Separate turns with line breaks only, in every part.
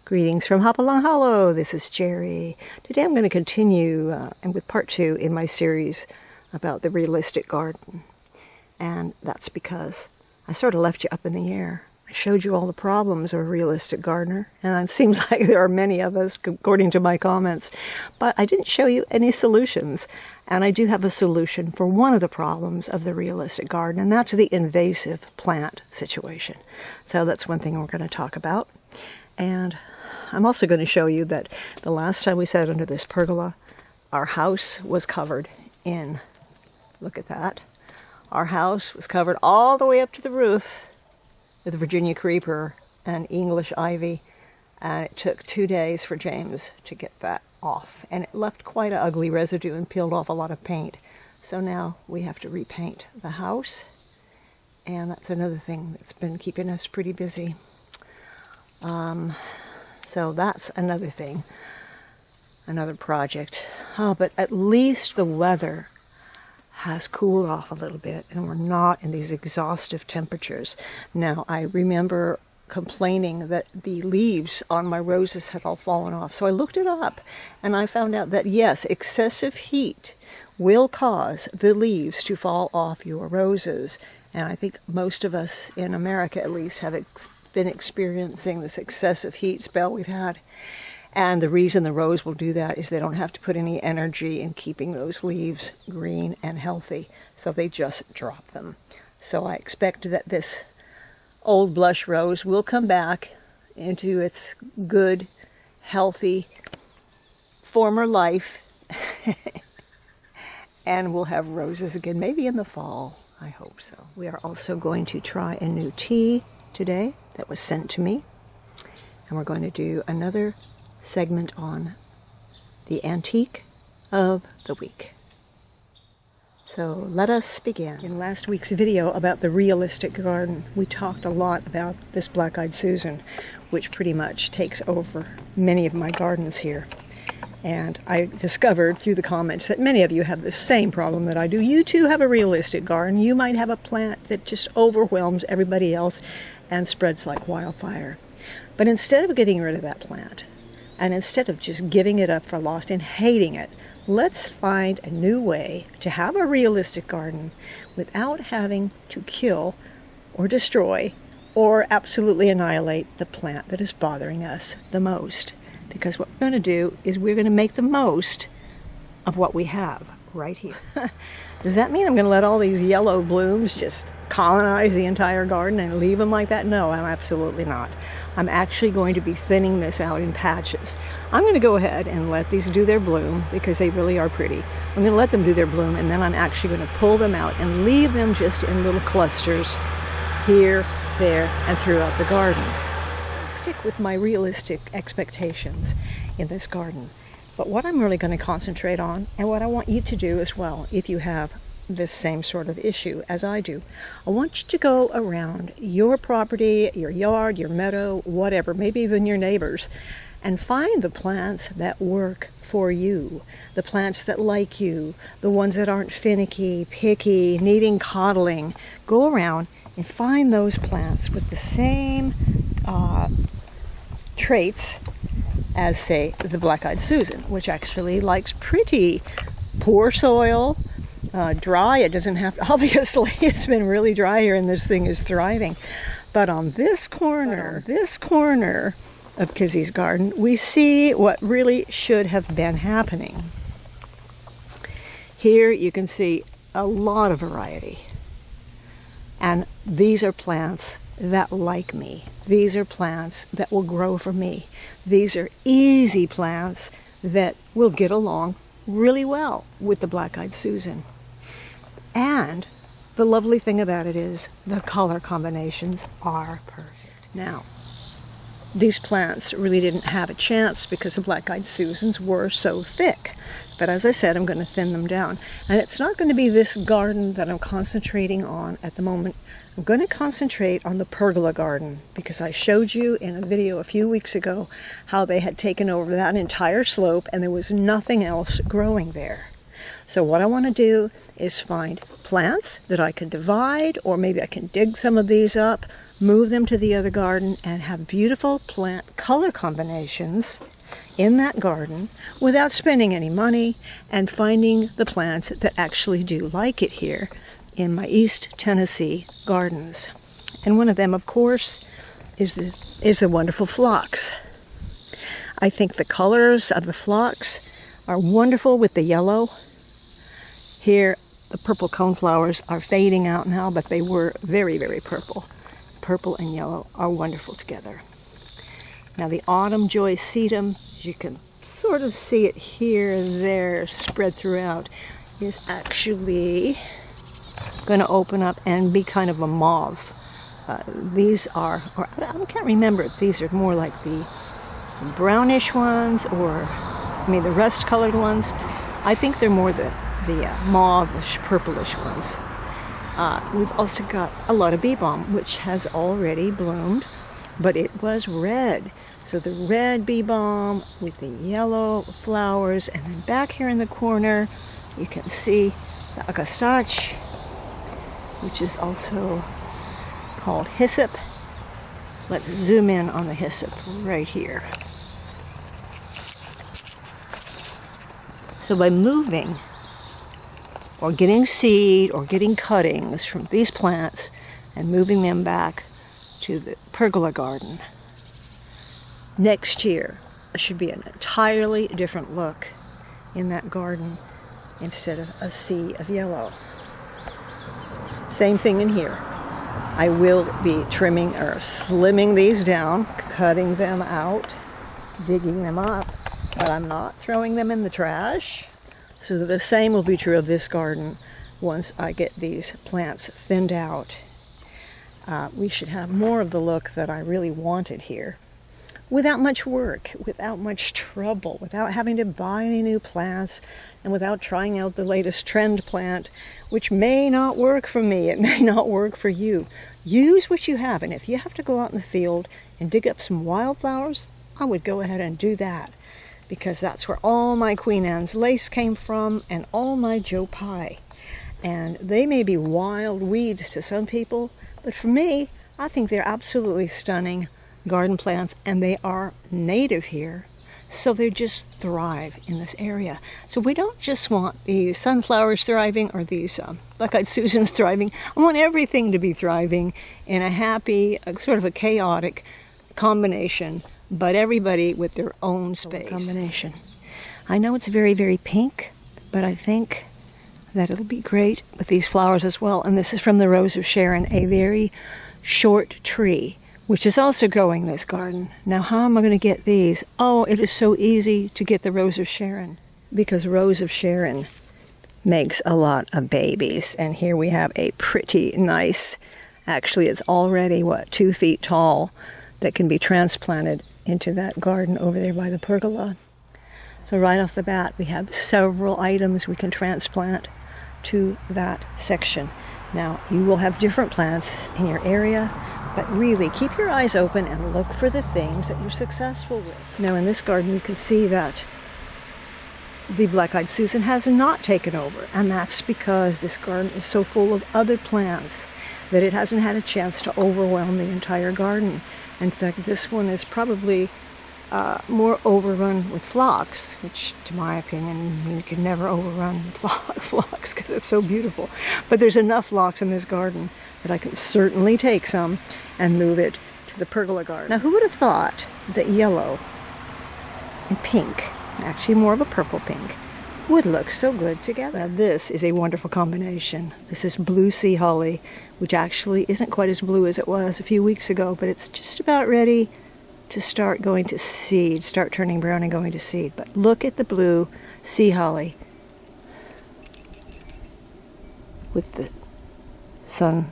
Greetings from Hopalong Hollow. This is Jerry. Today I'm going to continue and with part 2 in my series about the realistic garden. And that's because I sort of left you up in the air. I showed you all the problems of a realistic gardener, and it seems like there are many of us, according to my comments. But I didn't show you any solutions. And I do have a solution for one of the problems of the realistic garden, and that's the invasive plant situation. So that's one thing we're going to talk about. And I'm also going to show you that the last time we sat under this pergola, our house was covered in, look at that, our house was covered all the way up to the roof with Virginia creeper and English ivy, and it took 2 days for James to get that off, and it left quite an ugly residue and peeled off a lot of paint. So now we have to repaint the house, and that's another thing that's been keeping us pretty busy. So that's another thing, another project. Oh, but at least the weather has cooled off a little bit and we're not in these exhaustive temperatures. Now, I remember complaining that the leaves on my roses had all fallen off. So I looked it up and I found out that yes, excessive heat will cause the leaves to fall off your roses. And I think most of us in America at least have been experiencing this excessive heat spell we've had. And the reason the rose will do that is they don't have to put any energy in keeping those leaves green and healthy, so they just drop them. So I expect that this old blush rose will come back into its good, healthy former life and we'll have roses again, maybe in the fall. I hope so. We are also going to try a new tea today that was sent to me, and we're going to do another segment on the antique of the week. So let us begin. In last week's video about the realistic garden, we talked a lot about this black-eyed Susan, which pretty much takes over many of my gardens here. And I discovered through the comments that many of you have the same problem that I do. You too have a realistic garden. You might have a plant that just overwhelms everybody else and spreads like wildfire. But instead of getting rid of that plant, and instead of just giving it up for lost and hating it, let's find a new way to have a realistic garden without having to kill or destroy or absolutely annihilate the plant that is bothering us the most. Because what we're going to do is we're going to make the most of what we have right here. Does that mean I'm going to let all these yellow blooms just colonize the entire garden and leave them like that? No, I'm absolutely not. I'm actually going to be thinning this out in patches. I'm going to go ahead and let these do their bloom because they really are pretty. I'm going to let them do their bloom, and then I'm actually going to pull them out and leave them just in little clusters here, there, and throughout the garden. Stick with my realistic expectations in this garden. But what I'm really going to concentrate on, and what I want you to do as well, if you have this same sort of issue as I do, I want you to go around your property, your yard, your meadow, whatever, maybe even your neighbors, and find the plants that work for you, the plants that like you, the ones that aren't finicky, picky, needing coddling. Go around and find those plants with the same traits as, say, the black-eyed Susan, which actually likes pretty poor soil, dry. It doesn't have to, obviously it's been really dry here and this thing is thriving. But on this corner of Kizzy's garden, we see what really should have been happening. Here you can see a lot of variety. And these are plants that like me. These are plants that will grow for me. These are easy plants that will get along really well with the black-eyed Susan. And the lovely thing about it is the color combinations are perfect. Now, these plants really didn't have a chance because the black-eyed Susans were so thick. But as I said, I'm going to thin them down. And it's not going to be this garden that I'm concentrating on at the moment. I'm going to concentrate on the pergola garden because I showed you in a video a few weeks ago how they had taken over that entire slope and there was nothing else growing there. So what I want to do is find plants that I can divide, or maybe I can dig some of these up, move them to the other garden, and have beautiful plant color combinations in that garden without spending any money, and finding the plants that actually do like it here in my East Tennessee gardens. And one of them, of course, is the wonderful phlox. I think the colors of the phlox are wonderful with the yellow. Here, the purple coneflowers are fading out now, but they were very, very purple. Purple and yellow are wonderful together. Now the autumn joy sedum, you can sort of see it here, there, spread throughout, is actually going to open up and be kind of a mauve. These are, or I can't remember if these are more like the brownish ones, or the rust-colored ones. I think they're more the mauve-ish, purplish ones. We've also got a lot of bee balm, which has already bloomed, but it was red. So the red bee balm with the yellow flowers, and then back here in the corner, you can see the agastache, which is also called hyssop. Let's zoom in on the hyssop right here. So by moving, or getting seed, or getting cuttings from these plants and moving them back to the pergola garden, next year it should be an entirely different look in that garden instead of a sea of yellow. Same thing in here. I will be trimming or slimming these down, cutting them out, digging them up, but I'm not throwing them in the trash. So the same will be true of this garden once I get these plants thinned out. We should have more of the look that I really wanted here, without much work, without much trouble, without having to buy any new plants, and without trying out the latest trend plant, which may not work for me, it may not work for you. Use what you have, and if you have to go out in the field and dig up some wildflowers, I would go ahead and do that, because that's where all my Queen Anne's lace came from, and all my Joe Pye. And they may be wild weeds to some people, but for me, I think they're absolutely stunning garden plants, and they are native here, so they just thrive in this area. So we don't just want these sunflowers thriving, or these black-eyed Susans thriving. I want everything to be thriving in a happy, sort of a chaotic combination, but everybody with their own space combination. I know it's very, very pink, but I think that it'll be great with these flowers as well. And this is from the Rose of Sharon, a very short tree, which is also growing in this garden. Now, how am I going to get these? Oh, it is so easy to get the Rose of Sharon, because Rose of Sharon makes a lot of babies. And here we have a pretty nice, actually it's already, 2 feet tall, that can be transplanted into that garden over there by the pergola. So right off the bat, we have several items we can transplant to that section. Now, you will have different plants in your area, but really keep your eyes open and look for the things that you're successful with. Now, in this garden, you can see that the black-eyed Susan has not taken over, and that's because this garden is so full of other plants that it hasn't had a chance to overwhelm the entire garden. In fact, this one is probably more overrun with phlox, which, to my opinion, you can never overrun phlox because it's so beautiful. But there's enough phlox in this garden that I can certainly take some and move it to the pergola garden. Now, who would have thought that yellow and pink, actually more of a purple pink, would look so good together? Now, this is a wonderful combination. This is blue sea holly, which actually isn't quite as blue as it was a few weeks ago, but it's just about ready to start going to seed, start turning brown and going to seed. But look at the blue sea holly with the sun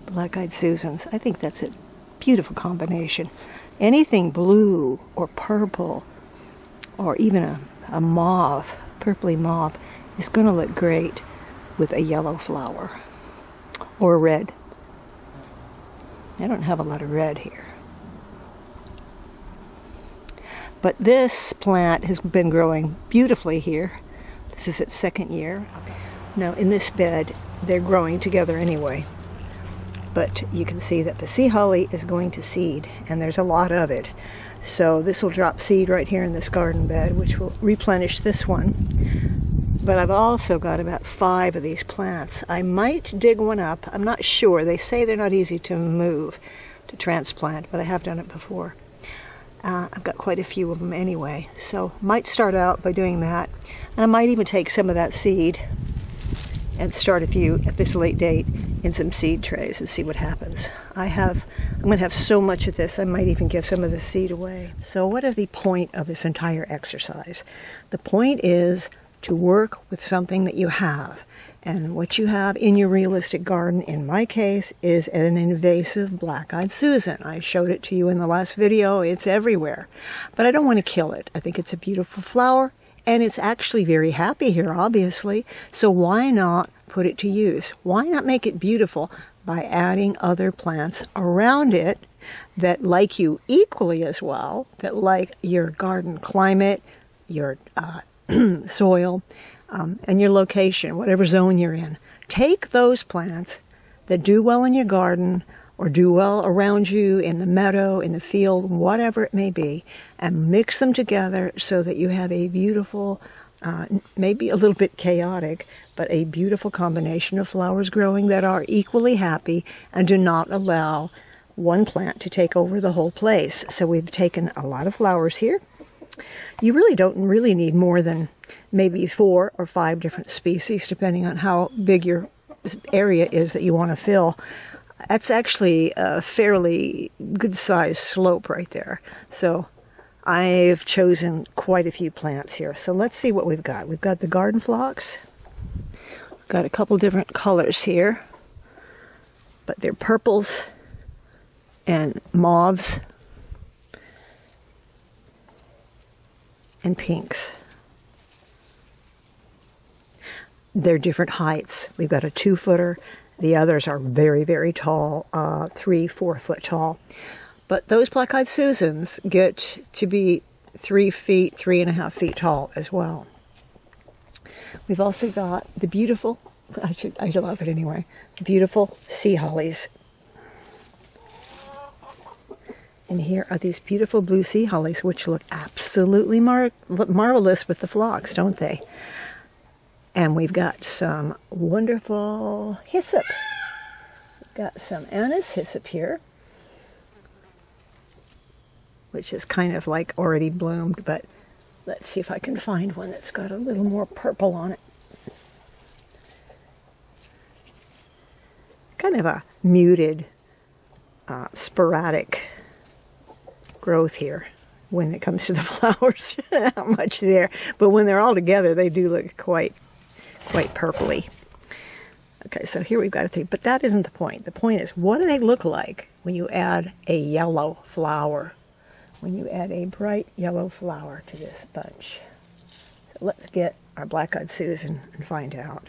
black-eyed Susans. I think that's a beautiful combination. Anything blue or purple, or even a mauve, purpley mauve, is going to look great with a yellow flower or red. I don't have a lot of red here. But this plant has been growing beautifully here. This This is its second year. Now in this bed, they're growing together anyway. But you can see that the sea holly is going to seed, and there's a lot of it. So this will drop seed right here in this garden bed, which will replenish this one. But I've also got about 5 of these plants. I might dig one up. I'm not sure. They say they're not easy to move, to transplant, but I have done it before. I've got quite a few of them anyway. So might start out by doing that. And I might even take some of that seed and start a few at this late date in some seed trays and see what happens. I'm going to have so much of this, I might even give some of the seed away. So what is the point of this entire exercise? The point is to work with something that you have. And what you have in your realistic garden, in my case, is an invasive black-eyed Susan. I showed it to you in the last video. It's everywhere. But I don't want to kill it. I think it's a beautiful flower, and it's actually very happy here, obviously. So why not put it to use? Why not make it beautiful by adding other plants around it that like you equally as well, that like your garden climate, your soil, and your location, whatever zone you're in. Take those plants that do well in your garden or do well around you in the meadow, in the field, whatever it may be, and mix them together so that you have a beautiful, maybe a little bit chaotic, but a beautiful combination of flowers growing that are equally happy and do not allow one plant to take over the whole place. So we've taken a lot of flowers here. You really don't need more than maybe 4 or 5 different species, depending on how big your area is that you want to fill. That's actually a fairly good-sized slope right there. So I've chosen quite a few plants here. So let's see what we've got. We've got the garden phlox. We've got a couple different colors here, but they're purples and mauves and pinks. They're different heights. We've got a 2-footer. The others are very, very tall, 3-4 foot tall. But those black-eyed Susans get to be 3 feet, 3.5 feet tall as well. We've also got the beautiful, I love it anyway, the beautiful sea hollies. And here are these beautiful blue sea hollies, which look absolutely marvelous with the phlox, don't they? And we've got some wonderful hyssop. We've got some Anna's hyssop here, which is kind of like already bloomed, but let's see if I can find one that's got a little more purple on it. Kind of a muted, sporadic growth here when it comes to the flowers. Not much there, but when they're all together, they do look quite purpley. Okay, so here we've got a thing, but that isn't the point. The point is, what do they look like when you add a yellow flower? When you add a bright yellow flower to this bunch. So let's get our black-eyed Susan and find out.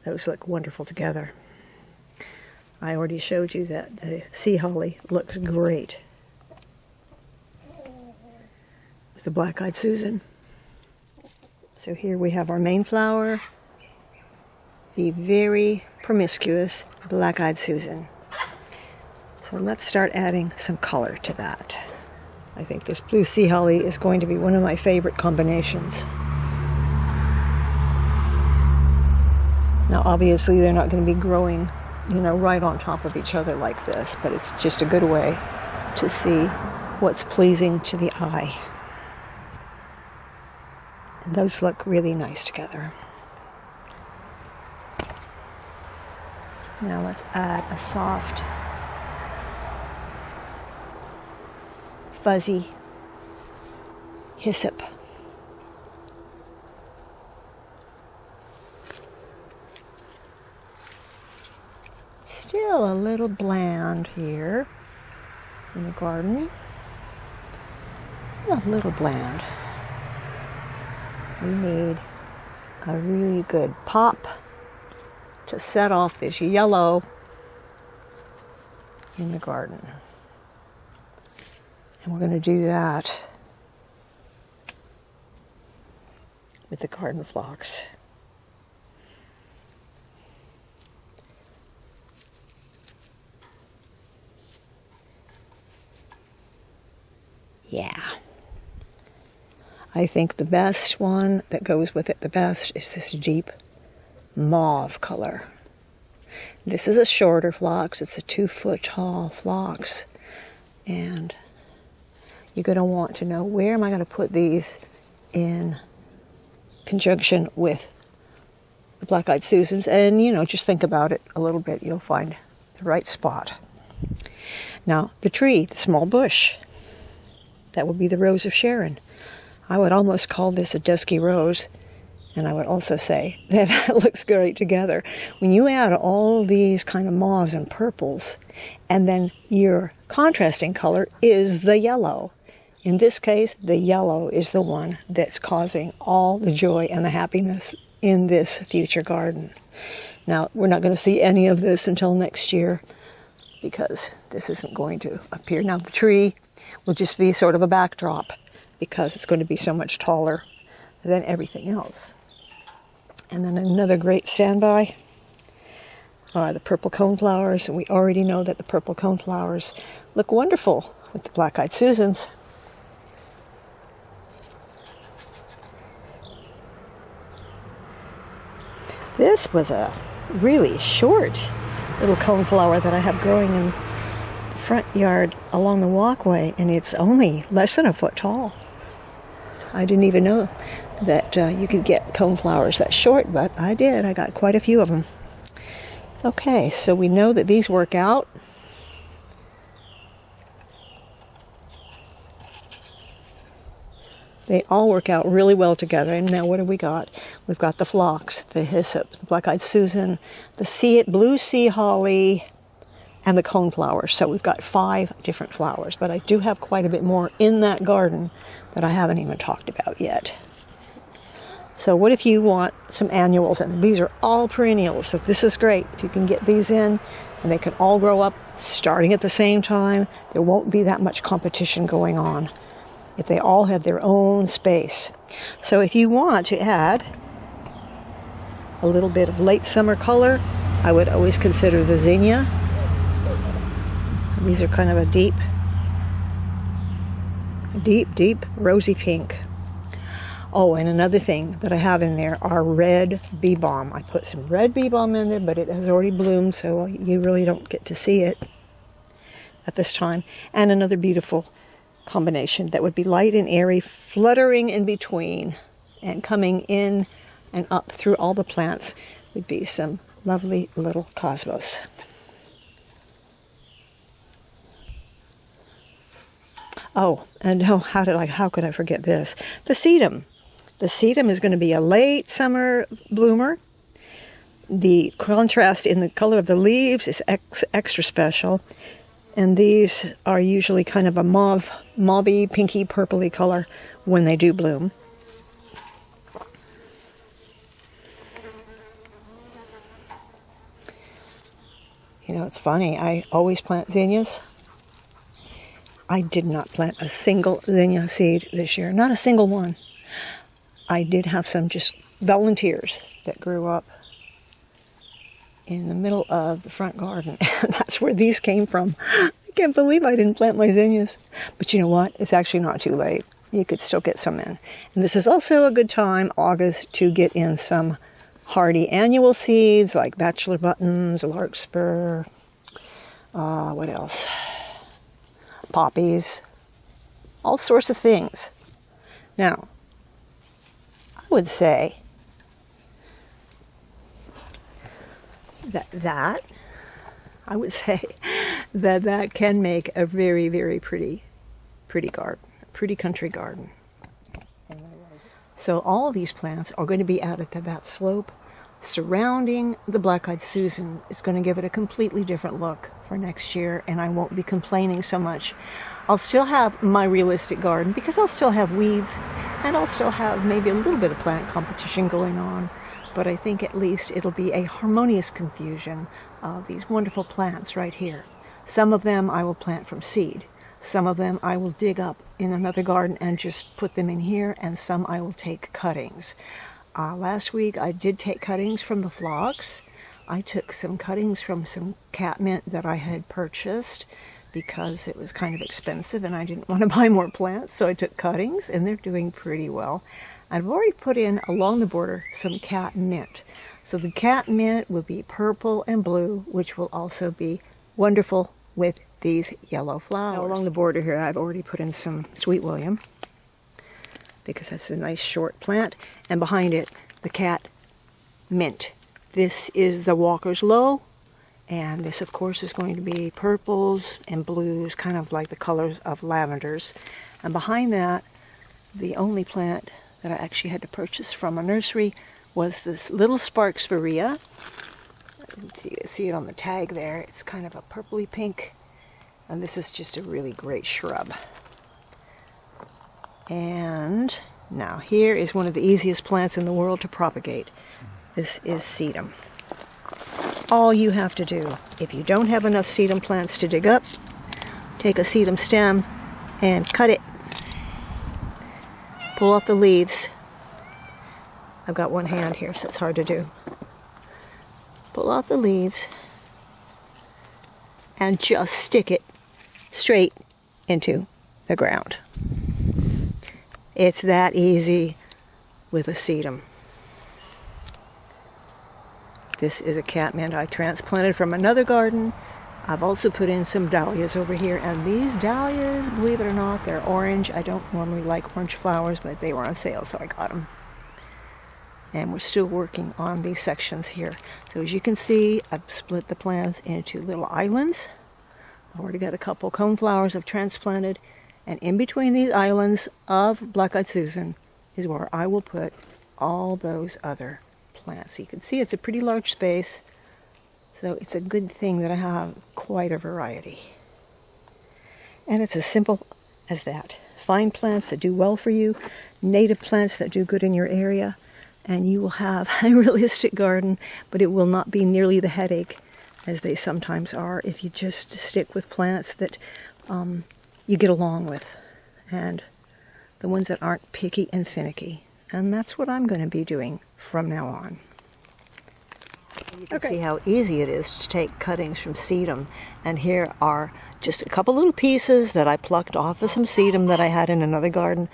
Those look wonderful together. I already showed you that the sea holly looks great with the black-eyed Susan. So here we have our main flower, the very promiscuous black-eyed Susan. So let's start adding some color to that. I think this blue sea holly is going to be one of my favorite combinations. Now obviously they're not going to be growing, right on top of each other like this, but it's just a good way to see what's pleasing to the eye. And those look really nice together. Now let's add a soft, fuzzy hyssop. Still a little bland here in the garden. A little bland. We need a really good pop to set off this yellow in the garden. And we're going to do that with the garden phlox. Yeah. I think the best one that goes with it the best is this deep mauve color. This is a shorter phlox. It's a 2-foot tall phlox. And you're going to want to know, where am I going to put these in conjunction with the black-eyed Susans? And, just think about it a little bit. You'll find the right spot. Now, the tree, the small bush, that would be the Rose of Sharon. I would almost call this a dusky rose, and I would also say that it looks great together. When you add all these kind of mauves and purples, and then your contrasting color is the yellow. In this case, the yellow is the one that's causing all the joy and the happiness in this future garden. Now, we're not going to see any of this until next year, because this isn't going to appear. Now, the tree will just be sort of a backdrop, because it's going to be so much taller than everything else. And then another great standby are the purple coneflowers, and we already know that the purple coneflowers look wonderful with the black-eyed Susans. This was a really short little coneflower that I have growing in the front yard along the walkway, and it's only less than a foot tall. I didn't even know that you could get coneflowers that short, but I did. I got quite a few of them. Okay, so we know that these work out. They all work out really well together. And now what have we got? We've got the phlox, the hyssop, the black-eyed Susan, the blue sea holly, and the coneflower. So we've got 5 different flowers, but I do have quite a bit more in that garden that I haven't even talked about yet. So what if you want some annuals? And these are all perennials, so this is great. If you can get these in, and they can all grow up starting at the same time, there won't be that much competition going on if they all have their own space. So if you want to add a little bit of late summer color, I would always consider the zinnia. These are kind of a deep rosy pink. Oh, and another thing that I have in there are red bee balm. I put some red bee balm in there, but it has already bloomed, so you really don't get to see it at this time. And another beautiful combination that would be light and airy, fluttering in between and coming in and up through all the plants would be some lovely little cosmos. Oh, and how could I forget this? The sedum. The sedum is going to be a late summer bloomer. The contrast in the color of the leaves is extra special. And these are usually kind of a mauvey, pinky, purpley color when they do bloom. It's funny. I always plant zinnias. I did not plant a single zinnia seed this year. Not a single one. I did have some just volunteers that grew up in the middle of the front garden. And that's where these came from. I can't believe I didn't plant my zinnias. But you know what? It's actually not too late. You could still get some in. And this is also a good time, August, to get in some hardy annual seeds like bachelor buttons, larkspur, what else? Poppies, all sorts of things. Now, I would say that can make a very, very pretty garden, a pretty country garden. So all of these plants are going to be added to that slope surrounding the black-eyed Susan. Is going to give it a completely different look for next year, and I won't be complaining so much. I'll still have my realistic garden because I'll still have weeds, and I'll still have maybe a little bit of plant competition going on, but I think at least it'll be a harmonious confusion of these wonderful plants right here. Some of them I will plant from seed. Some of them I will dig up in another garden and just put them in here, and some I will take cuttings. Last week I did take cuttings from the phlox. I took some cuttings from some catmint that I had purchased because it was kind of expensive and I didn't want to buy more plants, so I took cuttings, and they're doing pretty well. I've already put in along the border some catmint. So the catmint will be purple and blue, which will also be wonderful with these yellow flowers. Now along the border here I've already put in some Sweet William because that's a nice short plant, and behind it the catmint. This is the Walker's Low, and this of course is going to be purples and blues, kind of like the colors of lavenders. And behind that, the only plant that I actually had to purchase from a nursery was this little Sparksporea. You can see it on the tag there. It's kind of a purpley pink, and this is just a really great shrub. And now here is one of the easiest plants in the world to propagate. This is sedum. All you have to do, if you don't have enough sedum plants to dig up, take a sedum stem and cut it. Pull off the leaves. I've got one hand here, so it's hard to do. Pull off the leaves and just stick it straight into the ground. It's that easy with a sedum. This is a catmint I transplanted from another garden. I've also put in some dahlias over here, and these dahlias, believe it or not, they're orange. I don't normally like orange flowers, but they were on sale, so I got them. And we're still working on these sections here. So as you can see, I've split the plants into little islands. I've already got a couple coneflowers I've transplanted, and in between these islands of Black-Eyed Susan is where I will put all those other plants. You can see it's a pretty large space, so it's a good thing that I have quite a variety. And it's as simple as that. Find plants that do well for you, native plants that do good in your area, and you will have a realistic garden, but it will not be nearly the headache as they sometimes are if you just stick with plants that you get along with, and the ones that aren't picky and finicky. And that's what I'm going to be doing from now on. You can see how easy it is to take cuttings from sedum, and here are just a couple little pieces that I plucked off of some sedum that I had in another garden.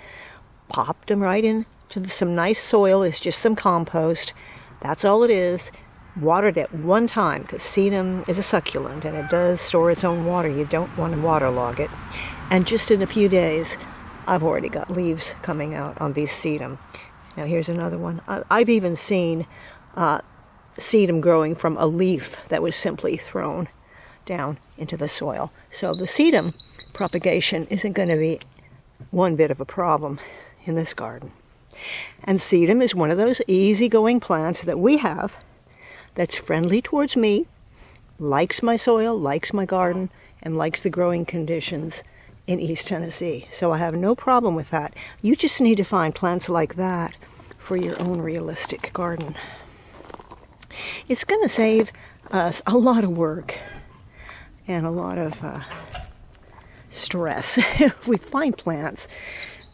Popped them right into some nice soil. It's just some compost. That's all it is. Watered it one time, because sedum is a succulent and it does store its own water. You don't want to waterlog it. And just in a few days, I've already got leaves coming out on these sedum. Now here's another one. I've even seen sedum growing from a leaf that was simply thrown down into the soil. So the sedum propagation isn't going to be one bit of a problem in this garden. And sedum is one of those easygoing plants that we have that's friendly towards me, likes my soil, likes my garden, and likes the growing conditions in East Tennessee. So I have no problem with that. You just need to find plants like that for your own realistic garden. It's going to save us a lot of work and a lot of stress if we find plants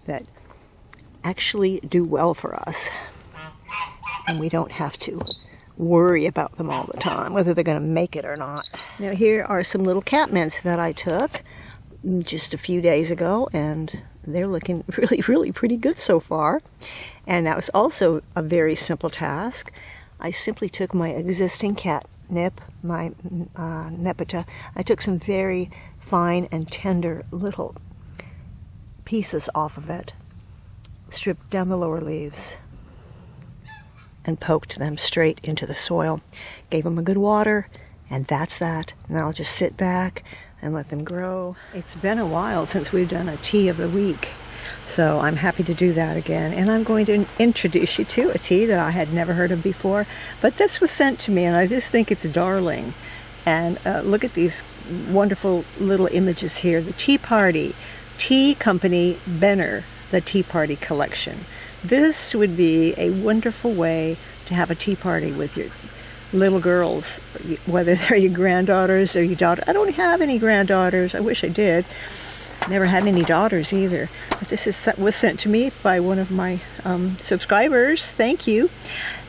that actually do well for us, and we don't have to worry about them all the time, whether they're going to make it or not. Now here are some little catmints that I took just a few days ago, and they're looking really pretty good so far. And that was also a very simple task. I simply took my existing catnip, my nepeta. I took some very fine and tender little pieces off of it, stripped down the lower leaves, and poked them straight into the soil. Gave them a good water, and that's that. Now I'll just sit back and let them grow. It's been a while since we've done a tea of the week, so I'm happy to do that again. And I'm going to introduce you to a tea that I had never heard of before, but this was sent to me, and I just think it's darling. And look at these wonderful little images here. The Tea Party, Tea Company Benner, the Tea Party collection. This would be a wonderful way to have a tea party with your little girls, whether they're your granddaughters or your daughter. I don't have any granddaughters. I wish I did. Never had any daughters either. But this was sent to me by one of my subscribers. Thank you.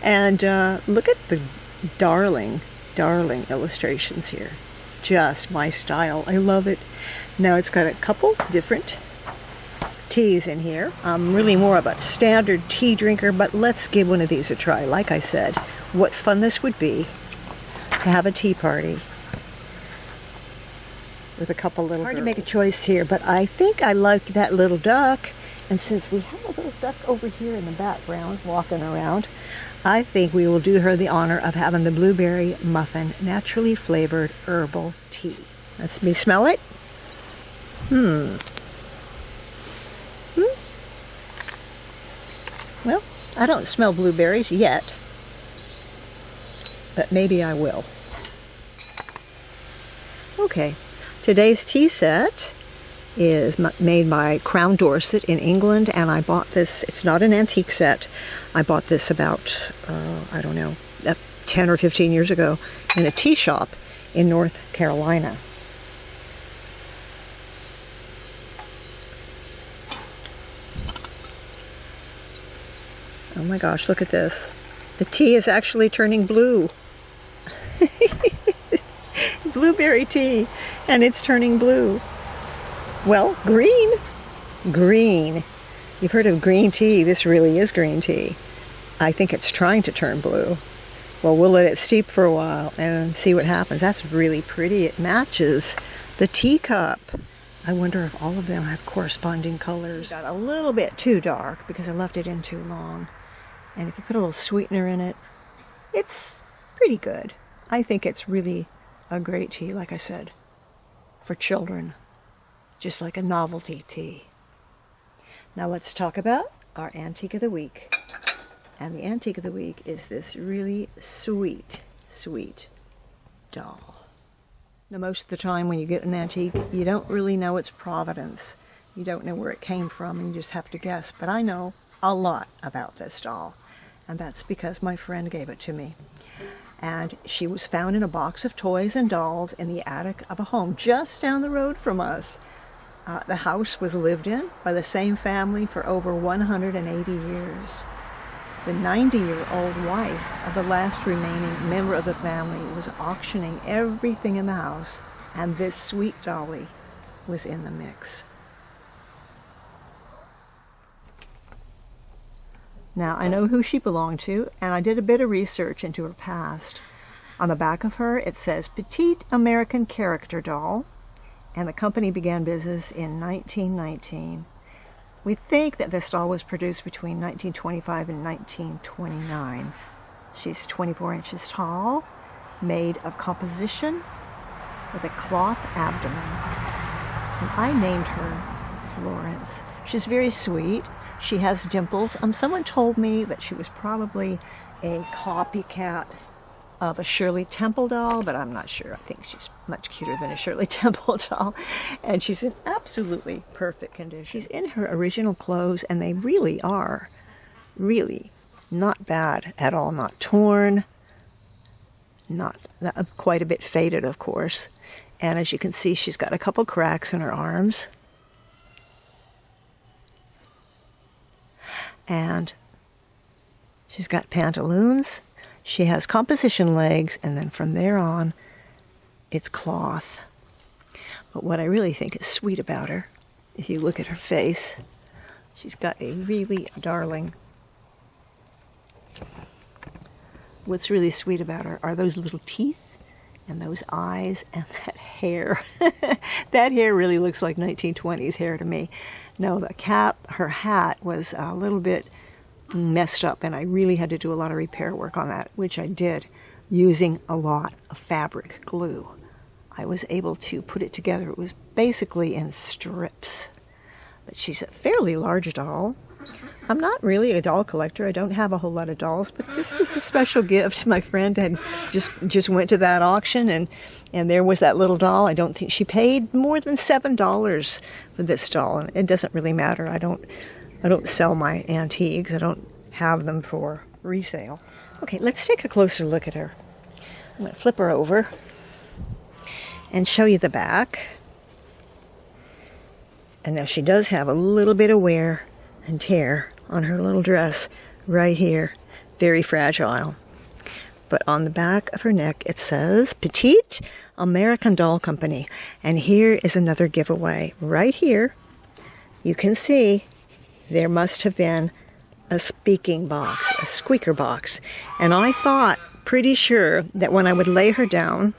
And look at the darling illustrations here. Just my style. I love it. Now it's got a couple different teas in here. I'm really more of a standard tea drinker, but let's give one of these a try. Like I said, what fun this would be to have a tea party with a couple little girls. Hard to make a choice here, but I think I like that little duck. And since we have a little duck over here in the background walking around, I think we will do her the honor of having the blueberry muffin naturally flavored herbal tea. Let's me smell it. Well, I don't smell blueberries yet, but maybe I will. Okay, today's tea set is made by Crown Dorset in England, and I bought this. It's not an antique set. I bought this about, I don't know, 10 or 15 years ago in a tea shop in North Carolina. Oh my gosh, look at this. The tea is actually turning blue. Blueberry tea, and it's turning blue. Well, green. Green. You've heard of green tea. This really is green tea. I think it's trying to turn blue. Well, we'll let it steep for a while and see what happens. That's really pretty. It matches the teacup. I wonder if all of them have corresponding colors. Got a little bit too dark because I left it in too long. And if you put a little sweetener in it, it's pretty good. I think it's really a great tea, like I said, for children. Just like a novelty tea. Now let's talk about our antique of the week. And the antique of the week is this really sweet doll. Now most of the time when you get an antique, you don't really know its provenance. You don't know where it came from, and you just have to guess. But I know a lot about this doll, and that's because my friend gave it to me. And she was found in a box of toys and dolls in the attic of a home just down the road from us. The house was lived in by the same family for over 180 years. The 90-year-old wife of the last remaining member of the family was auctioning everything in the house, and this sweet dolly was in the mix. Now, I know who she belonged to, and I did a bit of research into her past. On the back of her, it says Petite American Character Doll, and the company began business in 1919. We think that this doll was produced between 1925 and 1929. She's 24 inches tall, made of composition, with a cloth abdomen. And I named her Florence. She's very sweet. She has dimples. Someone told me that she was probably a copycat of a Shirley Temple doll, but I'm not sure. I think she's much cuter than a Shirley Temple doll. And she's in absolutely perfect condition. She's in her original clothes, and they really are really not bad at all. Not torn, not quite a bit faded, of course. And as you can see, she's got a couple cracks in her arms. And she's got pantaloons. She has composition legs, and then from there on, it's cloth. But what I really think is sweet about her, if you look at her face, she's got a really darling. What's really sweet about her are those little teeth and those eyes and that hair. That hair really looks like 1920s hair to me. No, the cap, her hat was a little bit messed up, and I really had to do a lot of repair work on that, which I did using a lot of fabric glue. I was able to put it together. It was basically in strips. But she's a fairly large doll. I'm not really a doll collector. I don't have a whole lot of dolls, but this was a special gift. My friend had just went to that auction, and there was that little doll. I don't think she paid more than $7 for this doll, and it doesn't really matter. I don't sell my antiques. I don't have them for resale. Okay, let's take a closer look at her. I'm going to flip her over and show you the back. And now she does have a little bit of wear and tear on her little dress right here. Very fragile. But on the back of her neck it says Petite American Doll Company. And here is another giveaway. Right here you can see there must have been a speaking box, a squeaker box. And I thought pretty sure that when I would lay her down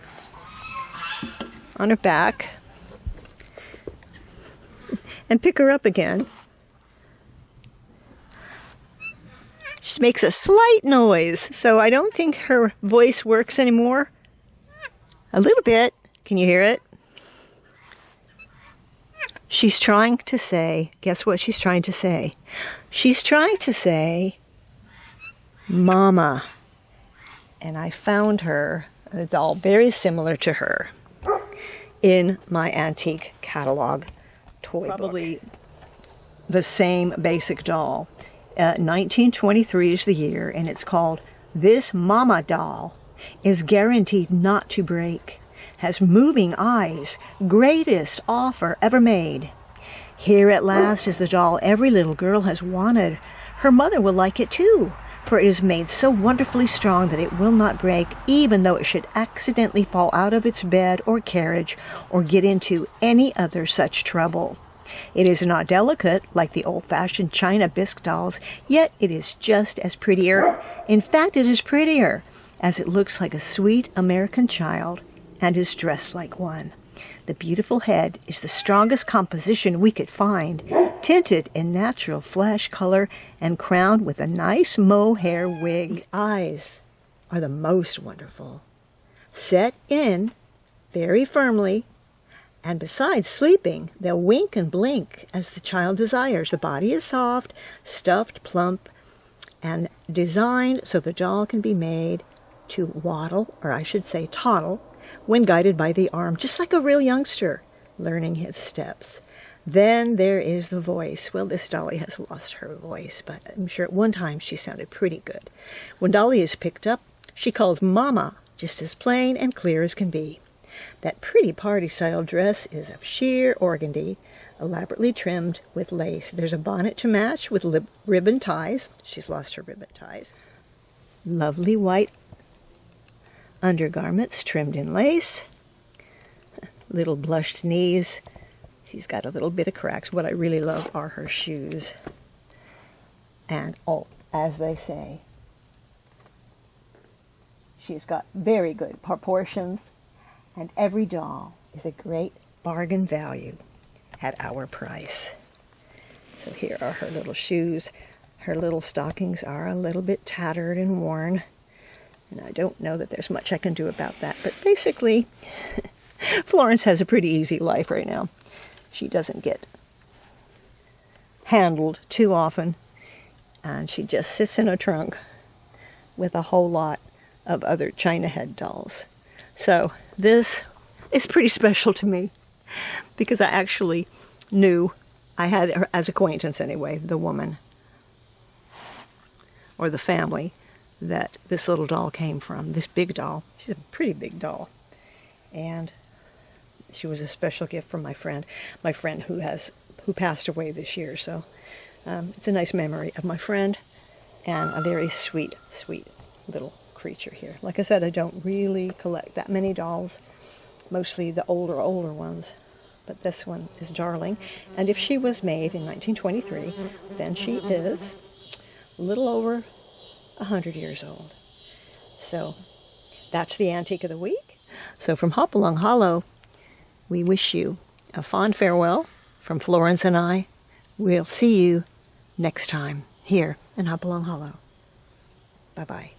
on her back and pick her up again, she makes a slight noise. So I don't think her voice works anymore. A little bit. Can you hear it? She's trying to say, guess what she's trying to say? She's trying to say, Mama. And I found her, a doll very similar to her, in my antique catalog toy book. Probably the same basic doll. 1923 is the year, and it's called This Mama Doll is Guaranteed Not to Break. Has moving eyes, greatest offer ever made. Here at last is the doll every little girl has wanted. Her mother will like it too, for it is made so wonderfully strong that it will not break, even though it should accidentally fall out of its bed or carriage or get into any other such trouble. It is not delicate like the old-fashioned china bisque dolls, yet it is just as prettier. In fact, it is prettier, as it looks like a sweet American child and is dressed like one. The beautiful head is the strongest composition we could find, tinted in natural flesh color and crowned with a nice mohair wig. The eyes are the most wonderful, set in very firmly, and besides sleeping, they'll wink and blink as the child desires. The body is soft, stuffed, plump, and designed so the doll can be made to waddle, or I should say toddle, when guided by the arm, just like a real youngster learning his steps. Then there is the voice. Well, this dolly has lost her voice, but I'm sure at one time she sounded pretty good. When Dolly is picked up, she calls Mama, just as plain and clear as can be. That pretty party-style dress is of sheer organdy, elaborately trimmed with lace. There's a bonnet to match with ribbon ties. She's lost her ribbon ties. Lovely white undergarments trimmed in lace. Little blushed knees. She's got a little bit of cracks. What I really love are her shoes. And, oh, as they say, she's got very good proportions, and every doll is a great bargain value at our price. So here are her little shoes. Her little stockings are a little bit tattered and worn, and I don't know that there's much I can do about that. But basically, Florence has a pretty easy life right now. She doesn't get handled too often, and she just sits in a trunk with a whole lot of other China head dolls. So this is pretty special to me because I actually knew, I had her as acquaintance anyway, the woman or the family that this little doll came from, this big doll. She's a pretty big doll. And she was a special gift from my friend who passed away this year. So it's a nice memory of my friend and a very sweet, sweet little creature here. Like I said, I don't really collect that many dolls, mostly the older ones, but this one is darling. And if she was made in 1923, then she is a little over 100 years old. So that's the Antique of the Week. So from Hopalong Hollow, we wish you a fond farewell from Florence and I. We'll see you next time here in Hopalong Hollow. Bye-bye.